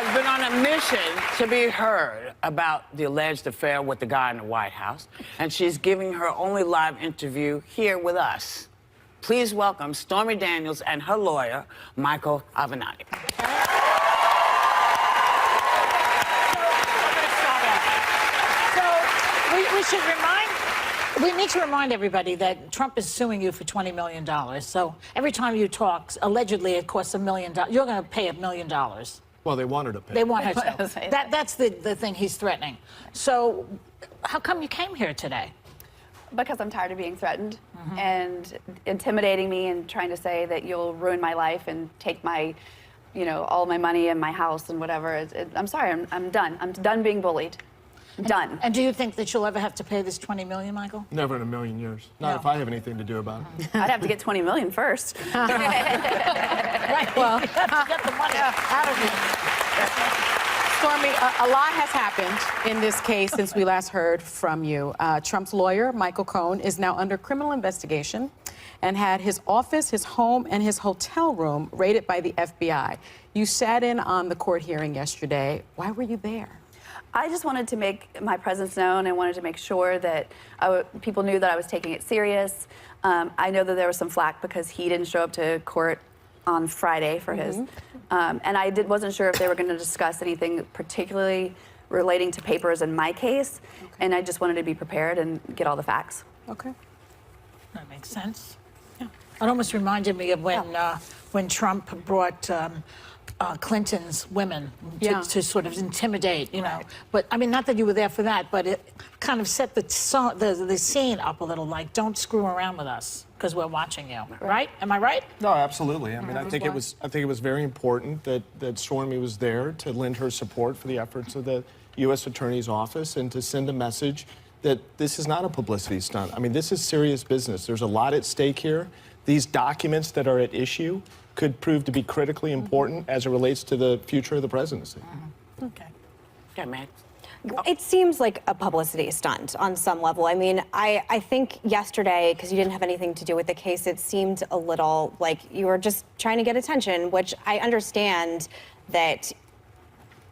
has been on a mission to be heard about the alleged affair with the guy in the White House, and she's giving her only live interview here with us. Please welcome Stormy Daniels and her lawyer, Michael Avenatti. We need to remind everybody that Trump is suing you for $20 million. So every time you talk, allegedly it costs $1 million. You're going to pay $1 million. Well, they want her to pay. They want her to. That's the thing he's threatening. So how come you came here today? Because I'm tired of being threatened and intimidating me and trying to say that you'll ruin my life and take my, all my money and my house and whatever. I'm sorry, I'm done. I'm done being bullied. Done. And do you think that you'll ever have to pay this $20 million, Michael? Never in a million years. Not if I have anything to do about it. I'd have to get $20 million first. Right. Well, get the money out of you. Stormy, a lot has happened in this case since we last heard from you. Trump's lawyer, Michael Cohen, is now under criminal investigation and had his office, his home, and his hotel room raided by the FBI. You sat in on the court hearing yesterday. Why were you there? I just wanted to make my presence known. I wanted to make sure that people knew that I was taking it serious. I know that there was some flack because he didn't show up to court on Friday for his. And I wasn't sure if they were going to discuss anything particularly relating to papers in my case. Okay. And I just wanted to be prepared and get all the facts. Okay. That makes sense. Yeah. It almost reminded me of when Trump brought Clinton's women to sort of intimidate, Right. But I mean, not that you were there for that, but it kind of set the scene up a little, like, don't screw around with us because we're watching you, right? Am I right? No, absolutely. I mean, I think it was very important that Stormy was there to lend her support for the efforts of the U.S. Attorney's Office and to send a message that this is not a publicity stunt. I mean, this is serious business. There's a lot at stake here. These documents that are at issue could prove to be critically important as it relates to the future of the presidency. Okay. Yeah, man. It seems like a publicity stunt on some level. I mean, I think yesterday, because you didn't have anything to do with the case, it seemed a little like you were just trying to get attention, which I understand that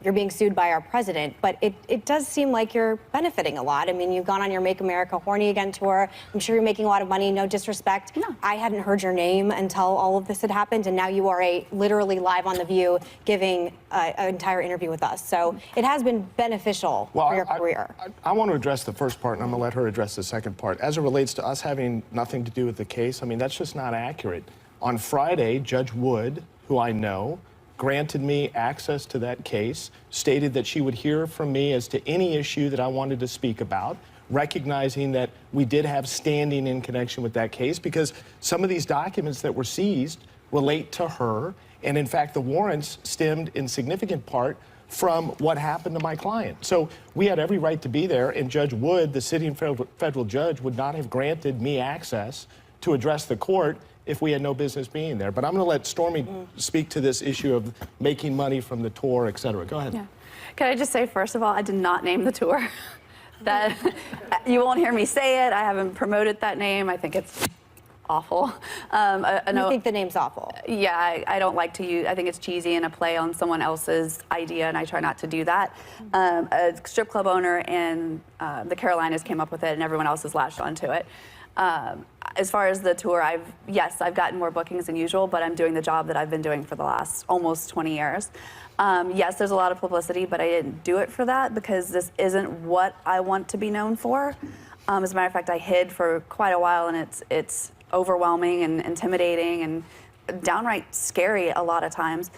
you're being sued by our president, but it does seem like you're benefiting a lot. I mean, you've gone on your Make America Horny Again tour. I'm sure you're making a lot of money, no disrespect. No. I hadn't heard your name until all of this had happened, and now you are literally live on The View giving an entire interview with us. So it has been beneficial for your career. I want to address the first part, and I'm going to let her address the second part. As it relates to us having nothing to do with the case, I mean, that's just not accurate. On Friday, Judge Wood, who I know, granted me access to that case, stated that she would hear from me as to any issue that I wanted to speak about, recognizing that we did have standing in connection with that case because some of these documents that were seized relate to her, and in fact the warrants stemmed in significant part from what happened to my client. So we had every right to be there, and Judge Wood, the sitting federal judge, would not have granted me access to address the court if we had no business being there. But I'm going to let Stormy speak to this issue of making money from the tour, et cetera. Go ahead. Yeah. Can I just say, first of all, I did not name the tour. That you won't hear me say it. I haven't promoted that name. I think it's awful. You think the name's awful? Yeah, I don't like to use, I think it's cheesy and a play on someone else's idea, and I try not to do that. A strip club owner in the Carolinas came up with it, and everyone else has latched onto it. As far as the tour, I've gotten more bookings than usual, but I'm doing the job that I've been doing for the last almost 20 years. Yes, there's a lot of publicity, but I didn't do it for that because this isn't what I want to be known for. As a matter of fact, I hid for quite a while, and it's overwhelming and intimidating and downright scary a lot of times.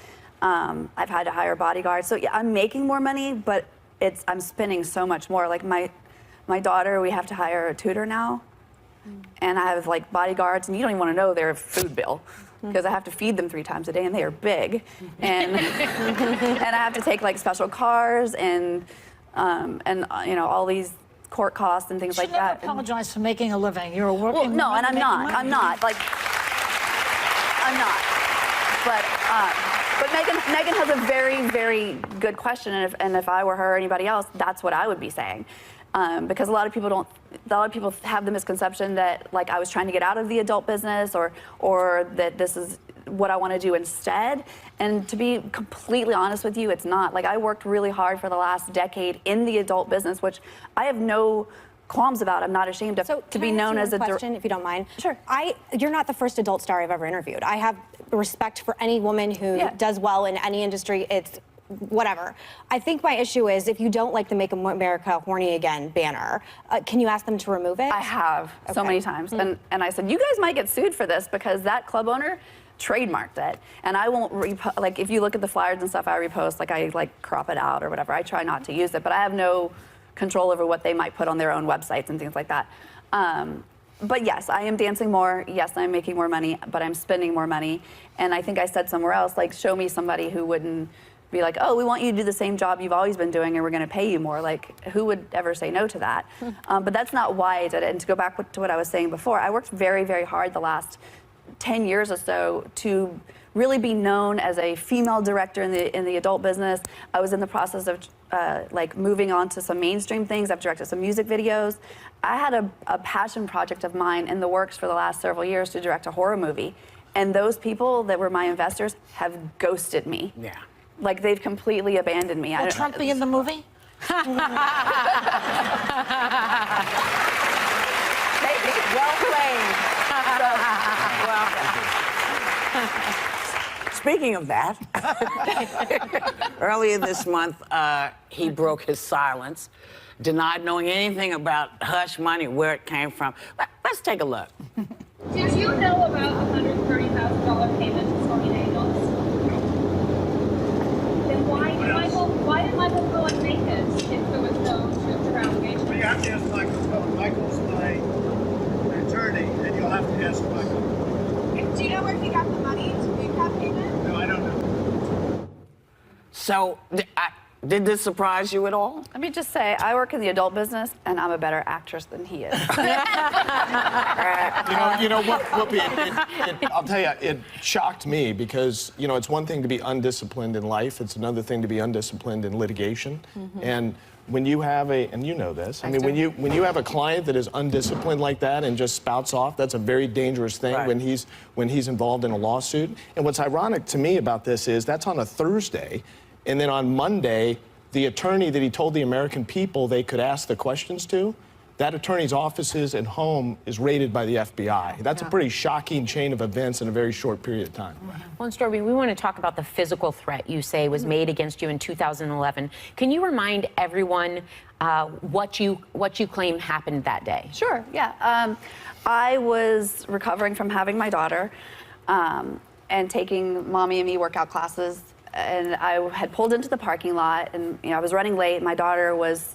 I've had to hire bodyguards. So yeah, I'm making more money, but I'm spending so much more. Like my daughter, we have to hire a tutor now. And I have like bodyguards, and you don't even want to know their food bill because I have to feed them 3 times a day, and they are big. And and I have to take like special cars and all these court costs and things like that. You never apologize for making a living. You're a working woman. No, and I'm not. I'm not. But Meghan has a very, very good question, and if I were her or anybody else, that's what I would be saying. Because a lot of people have the misconception that like I was trying to get out of the adult business or that this is what I want to do instead. And to be completely honest with you, it's not. Like, I worked really hard for the last decade in the adult business, which I have no qualms about. I'm not ashamed of. So to be known as a question, if you don't mind. Sure. You're not the first adult star I've ever interviewed. I have respect for any woman who does well in any industry. It's whatever. I think my issue is if you don't like the Make America Horny Again banner, can you ask them to remove it? I have so many times. And I said, you guys might get sued for this because that club owner trademarked it. And I won't like, if you look at the flyers and stuff I repost, like I like crop it out or whatever. I try not to use it, but I have no control over what they might put on their own websites and things like that. But yes, I am dancing more. Yes, I'm making more money, but I'm spending more money. And I think I said somewhere else, like, show me somebody who wouldn't be like, oh, we want you to do the same job you've always been doing and we're going to pay you more. Like, who would ever say no to that? But that's not why I did it. And to go back to what I was saying before, I worked very, very hard the last 10 years or so to really be known as a female director in the adult business. I was in the process of like moving on to some mainstream things. I've directed some music videos. I had a passion project of mine in the works for the last several years to direct a horror movie. And those people that were my investors have ghosted me. Yeah. Like, they've completely abandoned me. Will Trump be in the movie? Maybe. Well played. Speaking of that, earlier this month, he broke his silence, denied knowing anything about hush money, where it came from. Let's take a look. Did you know about $130,000 payment to Stormy Daniels? Then why did Michael Cohen make it if there was no truth to her allegation? Well, you have to ask Michael Cohen. Michael's my attorney, and you'll have to ask Michael. Do you know where he got the money to make that payment? No, I don't know. So, did this surprise you at all? Let me just say, I work in the adult business, and I'm a better actress than he is. You know what, Whoopi, I'll tell you, it shocked me because, you know, it's one thing to be undisciplined in life. It's another thing to be undisciplined in litigation. And when you have and you know this, I mean, when you have a client that is undisciplined like that and just spouts off, that's a very dangerous thing when he's involved in a lawsuit. And what's ironic to me about this is that's on a Thursday, and then on Monday, the attorney that he told the American people they could ask the questions to, that attorney's offices and home is raided by the FBI. That's a pretty shocking chain of events in a very short period of time. Well, and Stormy, we want to talk about the physical threat you say was made against you in 2011. Can you remind everyone what you claim happened that day? Sure, yeah. I was recovering from having my daughter and taking mommy and me workout classes. And I had pulled into the parking lot, and I was running late. My daughter was,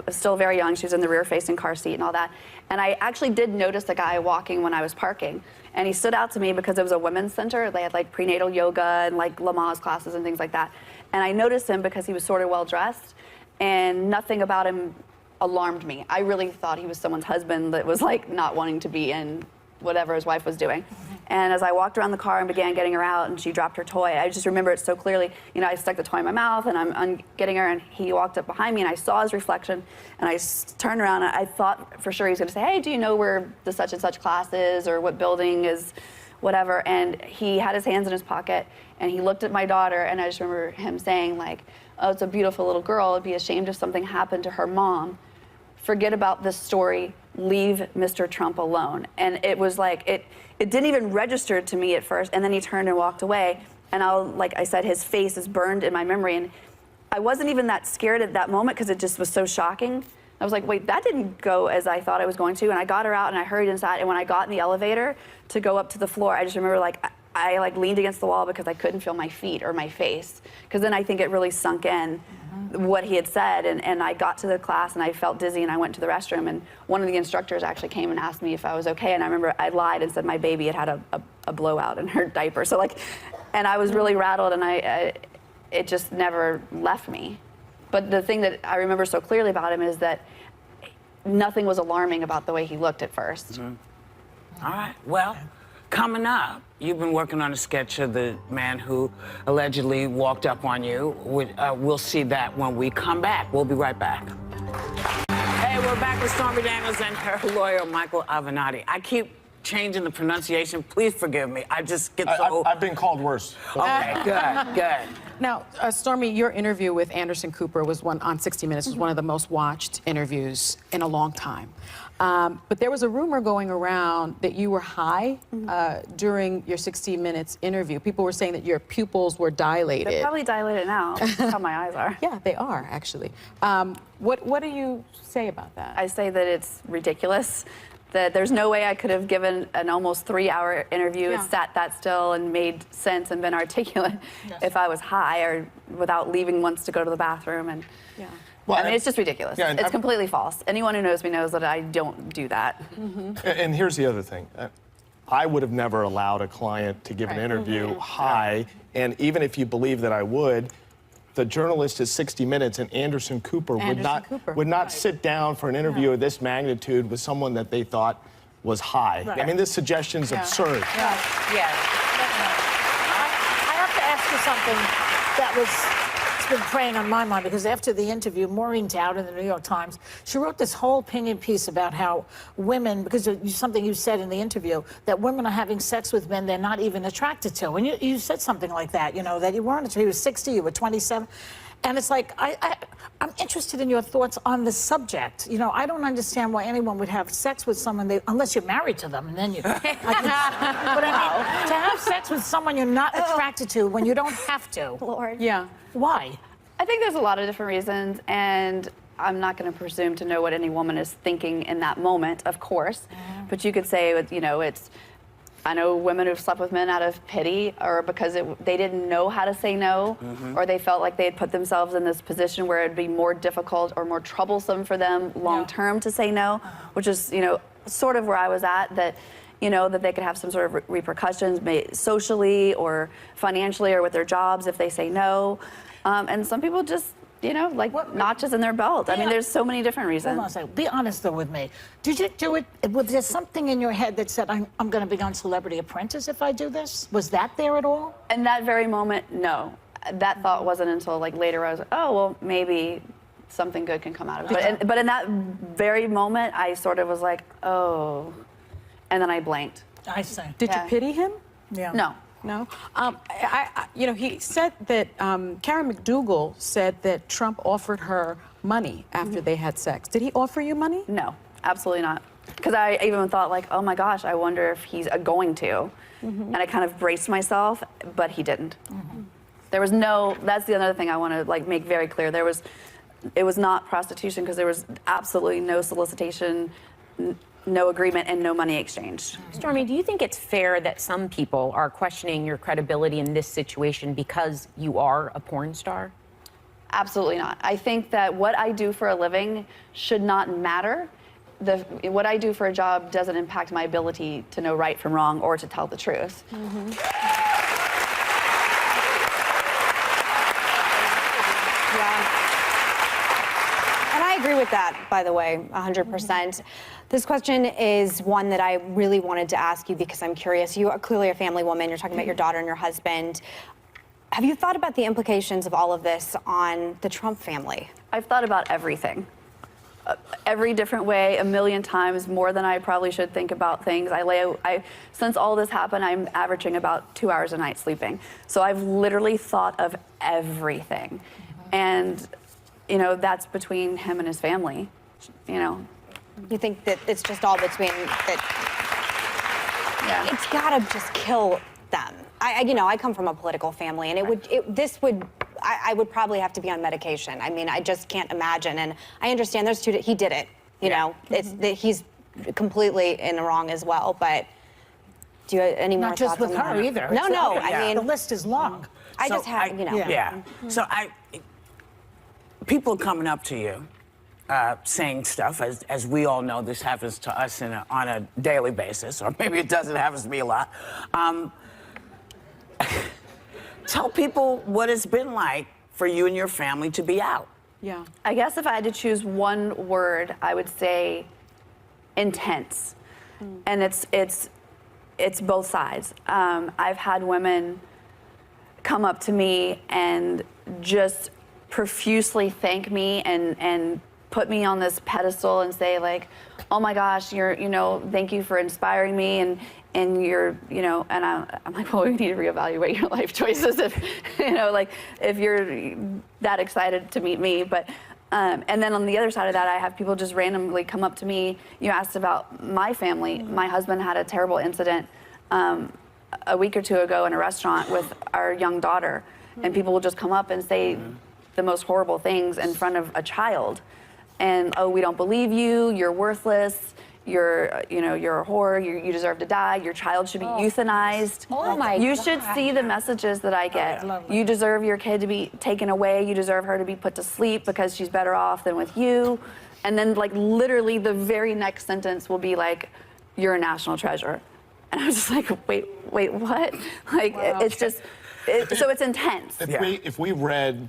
still very young. She was in the rear-facing car seat and all that. And I actually did notice a guy walking when I was parking, and he stood out to me because it was a women's center. They had like prenatal yoga and like Lamaze classes and things like that. And I noticed him because he was sort of well dressed, and nothing about him alarmed me. I really thought he was someone's husband that was like not wanting to be in whatever his wife was doing. And as I walked around the car and began getting her out, and she dropped her toy, I just remember it so clearly. I stuck the toy in my mouth, and I'm getting her, and he walked up behind me, and I saw his reflection, and I turned around, and I thought for sure he was going to say, hey, do you know where the such and such class is, or what building is, whatever. And he had his hands in his pocket, and he looked at my daughter, and I just remember him saying, like, oh, it's a beautiful little girl. I'd be ashamed if something happened to her mom. Forget about this story. Leave Mr. Trump alone. And it was like, it didn't even register to me at first, and then he turned and walked away. And like I said, his face is burned in my memory. And I wasn't even that scared at that moment because it just was so shocking. I was like, wait, that didn't go as I thought it was going to. And I got her out and I hurried inside. And when I got in the elevator to go up to the floor, I just remember I leaned against the wall because I couldn't feel my feet or my face. Because then I think it really sunk in what he had said. And I got to the class and I felt dizzy and I went to the restroom. And one of the instructors actually came and asked me if I was okay. And I remember I lied and said my baby had a blowout in her diaper. So and I was really rattled, and it just never left me. But the thing that I remember so clearly about him is that nothing was alarming about the way he looked at first. Mm-hmm. All right, well, coming up, you've been working on a sketch of the man who allegedly walked up on you. We'll see that when we come back. We'll be right back. Hey, we're back with Stormy Daniels and her lawyer, Michael Avenatti. I keep changing the pronunciation, please forgive me. I just get so... I've been called worse. Okay, good. Now, Stormy, your interview with Anderson Cooper was on 60 Minutes, was one of the most watched interviews in a long time. But there was a rumor going around that you were high during your 60 Minutes interview. People were saying that your pupils were dilated. They're probably dilated now. That's how my eyes are. Yeah, they are, actually. What do you say about that? I say that it's ridiculous. That there's no way I could have given an almost 3-hour interview, sat that still and made sense and been articulate if I was high or without leaving once to go to the bathroom. And Well, I mean, it's just ridiculous. Yeah, it's completely false. Anyone who knows me knows that I don't do that. And here's the other thing. I would have never allowed a client to give an interview high, and even if you believe that I would, the journalist is 60 Minutes, and Anderson Cooper would not sit down for an interview of this magnitude with someone that they thought was high. I mean, this suggestion's absurd. I have to ask you something that it's been preying on my mind, because after the interview, Maureen Dowd in the New York Times, she wrote this whole opinion piece about how women, because of something you said in the interview, that women are having sex with men they're not even attracted to. And you said something like that, you know, that you weren't, he was 60, you were 27. And it's like, I'm interested in your thoughts on the subject. You know, I don't understand why anyone would have sex with someone, unless you're married to them, and then you... But I mean, to have sex with someone you're not attracted to when you don't have to. Lord. Yeah. Why? I think there's a lot of different reasons, and I'm not going to presume to know what any woman is thinking in that moment, of course. But you could say, you know, I know women who've slept with men out of pity, or because they didn't know how to say no, or they felt like they had put themselves in this position where it'd be more difficult or more troublesome for them long term to say no, which is, you know, sort of where I was at, that, you know, that they could have some sort of repercussions socially or financially or with their jobs if they say no. And some people just, you know, like notches in their belt. I mean, there's so many different reasons. Hold on a second. Be honest, though, with me. Did you do it? Was there something in your head that said, I'm going to be on Celebrity Apprentice if I do this? Was that there at all? In that very moment, no. That thought wasn't until, like, later I was like, oh, well, maybe something good can come out of it. But in that very moment, I sort of was like, oh. And then I blanked. I see. Did you pity him? Yeah. No. No. You know, he said that Karen McDougal said that Trump offered her money after they had sex. Did he offer you money? No, absolutely not. Because I even thought, like, oh my gosh, I wonder if he's going to. And I kind of braced myself, but he didn't. There was no, that's the other thing I want to, like, make very clear. It was not prostitution, because there was absolutely no solicitation, no agreement, and no money exchanged. Stormy, do you think it's fair that some people are questioning your credibility in this situation because you are a porn star? Absolutely not. I think that what I do for a living should not matter. What I do for a job doesn't impact my ability to know right from wrong or to tell the truth. And I agree with that, by the way, 100%. This question is one that I really wanted to ask you because I'm curious. You are clearly a family woman. You're talking about your daughter and your husband. Have you thought about the implications of all of this on the Trump family? I've thought about everything. Every different way, a million times, more than I probably should think about things. Since all this happened, I'm averaging about 2 hours a night sleeping. So I've literally thought of everything. And, you know, that's between him and his family, you know. You think that it's just all between that? Yeah. It's gotta just kill them. You know, I come from a political family, and I would probably have to be on medication. I mean, I just can't imagine. And I understand he did it. You know, it's that he's completely in the wrong as well. But do you have any more thoughts on that? Not just with her either. No. I mean, the list is long. I just have, you know. Yeah. So people are coming up to you, saying stuff, as we all know, this happens to us on a daily basis, or maybe it doesn't happen to me a lot. Tell people what it's been like for you and your family to be out. Yeah. I guess if I had to choose one word, I would say intense. And it's both sides. I've had women come up to me and just profusely thank me and put me on this pedestal and say like, oh my gosh, you're, thank you for inspiring me, and you're, and I'm like, well, we need to reevaluate your life choices if, like if you're that excited to meet me. But, and then on the other side of that, I have people just randomly come up to me. You asked about my family. My husband had a terrible incident a week or two ago in a restaurant with our young daughter, and people will just come up and say the most horrible things in front of a child. And, oh, we don't believe you, you're worthless, you're a whore, you deserve to die, your child should be euthanized. Oh my You God. should see the messages that I get. You deserve your kid to be taken away, you deserve her to be put to sleep because she's better off than with you. And then like literally the very next sentence will be like, you're a national treasure. And I was just like, wait, what? Like, it's just, so it's intense. If we read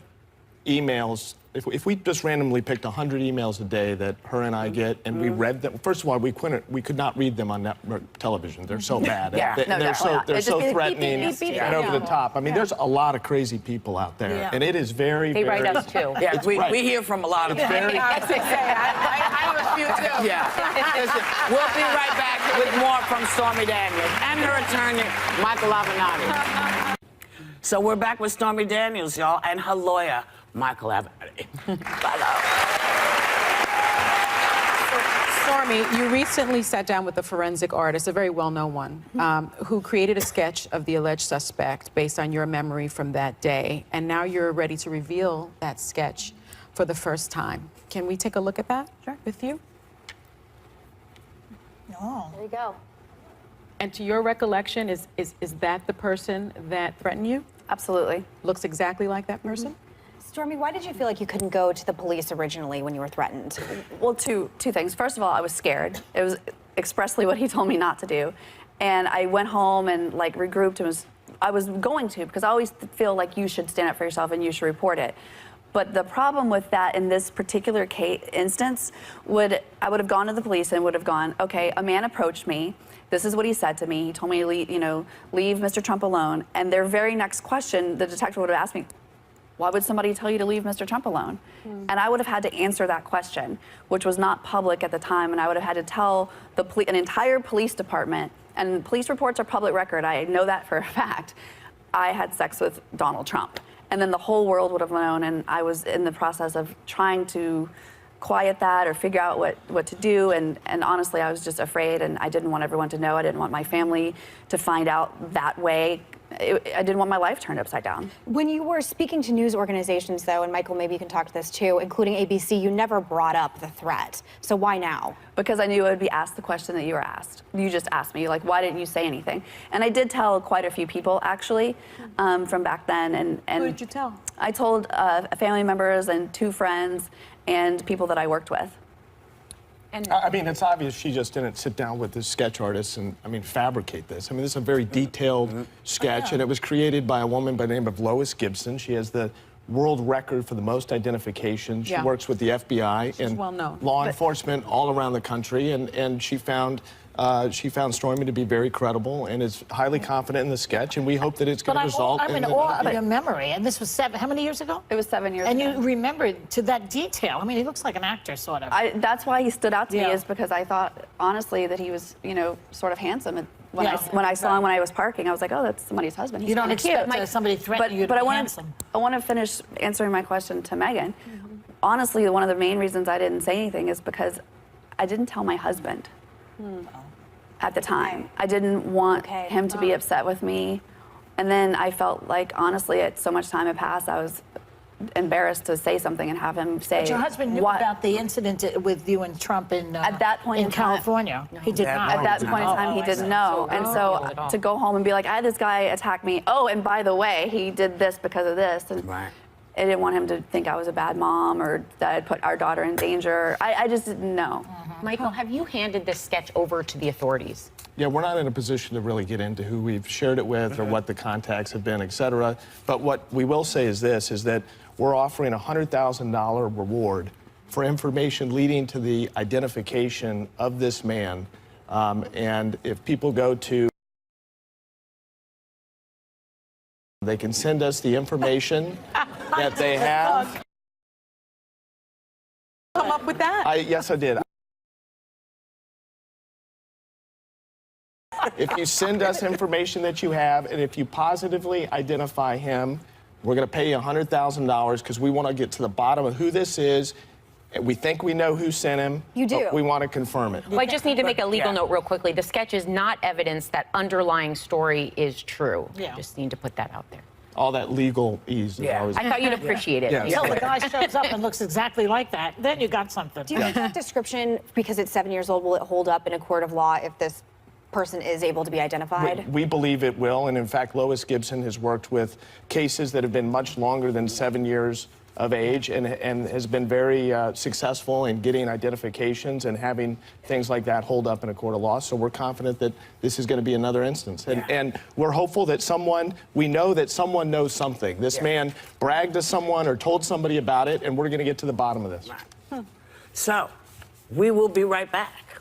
emails, if we just randomly picked 100 emails a day that her and I get, and we read them, first of all, we could not read them on network television. They're so bad. They're so threatening and over the top. I mean, there's a lot of crazy people out there, and it is very, They write us too. Yeah, we hear from a lot of people. I have a few too. Yeah. Listen, we'll be right back with more from Stormy Daniels and her attorney, Michael Avenatti. So we're back with Stormy Daniels, y'all, and her lawyer, Michael Avenatti. Stormy, you recently sat down with a forensic artist, a very well-known one, who created a sketch of the alleged suspect based on your memory from that day, and now you're ready to reveal that sketch for the first time. Can we take a look at that with you? Oh. There you go. And to your recollection, is that the person that threatened you? Absolutely. Looks exactly like that person? Stormy, why did you feel like you couldn't go to the police originally when you were threatened? Well, two things. First of all, I was scared. It was expressly what he told me not to do. And I went home and like regrouped and I was going to, because I always feel like you should stand up for yourself and you should report it. But the problem with that in this particular instance I would have gone to the police and would have gone, okay, a man approached me. This is what he said to me. He told me to leave Mr. Trump alone. And their very next question, the detective would have asked me, why would somebody tell you to leave Mr. Trump alone? And I would have had to answer that question, which was not public at the time. And I would have had to tell an entire police department, and police reports are public record, I know that for a fact, I had sex with Donald Trump. And then the whole world would have known, and I was in the process of trying to quiet that or figure out what to do. And honestly, I was just afraid, and I didn't want everyone to know. I didn't want my family to find out that way. I didn't want my life turned upside down. When you were speaking to news organizations, though, and Michael, maybe you can talk to this too, including ABC, you never brought up the threat. So why now? Because I knew I would be asked the question that you were asked. You just asked me, like, why didn't you say anything? And I did tell quite a few people, actually, from back then. And Who did you tell? I told family members and 2 friends and people that I worked with. And I mean, it's obvious she just didn't sit down with this sketch artist and, fabricate this. I mean, this is a very detailed sketch, and it was created by a woman by the name of Lois Gibson. She has the world record for the most identification. She works with the FBI and law enforcement all around the country, and she found Stormy to be very credible and is highly confident in the sketch, and we hope that it's going to result in awe of your memory. And this was how many years ago? It was 7 years and ago. And you remembered to that detail. I mean, he looks like an actor, sort of. That's why he stood out to me, is because I thought, honestly, that he was, sort of handsome. And when I saw him when I was parking, I was like, oh, that's somebody's husband. He's you don't expect somebody threatening you to be handsome. I want to finish answering my question to Meghan. Honestly, one of the main reasons I didn't say anything is because I didn't tell my husband. At the time. I didn't want him to be upset with me. And then I felt like, honestly, so much time had passed, I was embarrassed to say something and have him say. But your husband knew about the incident with you and Trump at that point in California. He did not. At that point in time, he didn't know. And so to go home and be like, I had this guy attack me. Oh, and by the way, he did this because of this. And I didn't want him to think I was a bad mom or that I'd put our daughter in danger. I just didn't know. Michael, have you handed this sketch over to the authorities? Yeah, we're not in a position to really get into who we've shared it with or what the contacts have been, et cetera. But what we will say is this, is that we're offering a $100,000 reward for information leading to the identification of this man. And if people go to, they can send us the information that they have. Come come up with that? Yes, I did. If you send us information that you have, and if you positively identify him, we're going to pay you $100,000 because we want to get to the bottom of who this is. We think we know who sent him. You do. But we want to confirm it. Well, I just need to make a legal note real quickly. The sketch is not evidence that underlying story is true. Yeah. Just need to put that out there. All that legal ease. Is Yeah. always... I thought you'd appreciate it. Yeah. Until the guy shows up and looks exactly like that, then you got something. Do you think that description, because it's 7 years old, will it hold up in a court of law if this person is able to be identified? We believe it will, and in fact, Lois Gibson has worked with cases that have been much longer than 7 years of age and has been very successful in getting identifications and having things like that hold up in a court of law. So we're confident that this is going to be another instance. And we're hopeful that we know that someone knows something. This man bragged to someone or told somebody about it, and we're going to get to the bottom of this. So, we will be right back.